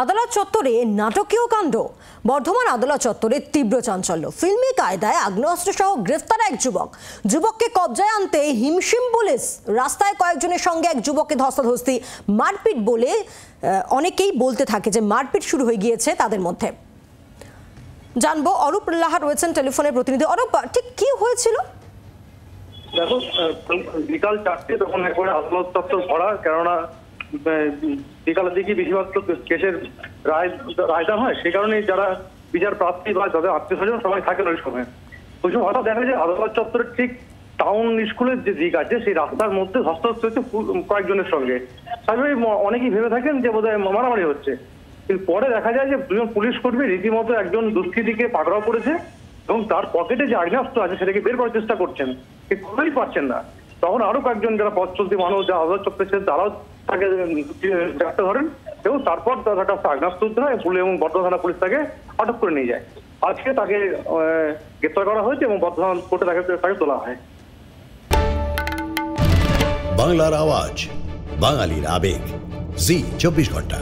আদালত চত্বরে নাটকীয় কাণ্ড। বর্ধমান আদালত চত্বরে তীব্র চাঞ্চল্য। ফিল্মি কায়দায় আগ্নেয়াস্ত্র সহ গ্রেফতার এক যুবক। যুবককে কবজায় আনতে হিমশিম পুলিশ। রাস্তায় কয়েকজনের সঙ্গে এক যুবককে ধস্তাধস্তি, মারপিট বলে অনেকেই বলতে থাকে যে মারপিট শুরু হয়ে গিয়েছে তাদের মধ্যে। জানবো, অরূপ লাহা রয়েছেন টেলিফোনের প্রতিনিধি। অরূপ, ঠিক কি হয়েছিল? দেখো, বিকাল 4টে তখন একবারে আদালত চত্বর ভরা, কেননা বিকালের দিকে বেশিরভাগ তো কেসের রায়দান হয়, সেই কারণে যারা বিচার প্রার্থী বা যাদের আত্মীয় স্বজন সবাই থাকেন ওই সময়। ওই সময় হঠাৎ দেখা যায় আদালত চত্বরের ঠিক টাউন স্কুলের যে দিক আছে সেই রাস্তার মধ্যে ধস্তাধস্তি হচ্ছে কয়েকজনের সঙ্গে। স্বাভাবিক অনেকেই ভেবে থাকেন যে বোধহয় মারামারি হচ্ছে, কিন্তু পরে দেখা যায় যে দুজন পুলিশ কর্মী রীতিমতো একজন দুষ্কৃতীকে পাকড়াও করেছে এবং তার পকেটে যে আগ্নেয়াস্ত্র আছে সেটাকে বের করার চেষ্টা করছেন, কিন্তু কোনোই পারছেন না। তখন আরো কয়েকজন যারা পথ চলতি মানুষ যারা আদালত চত্বরে ছিলেন তারাও তাকে ডাকতে ধরেন এবং তারপর তার কাছে আগ্নেয়াস্ত্র উদ্ধার হয় এবং বর্ধমান থানা পুলিশ তাকে আটক করে নিয়ে যায়। আজকে তাকে গ্রেফতার করা হয়েছে এবং বর্ধমান কোর্টে তাকে তোলা হয়। বাংলার আওয়াজ, বাঙালির আবেগ, জি 24 ঘন্টা।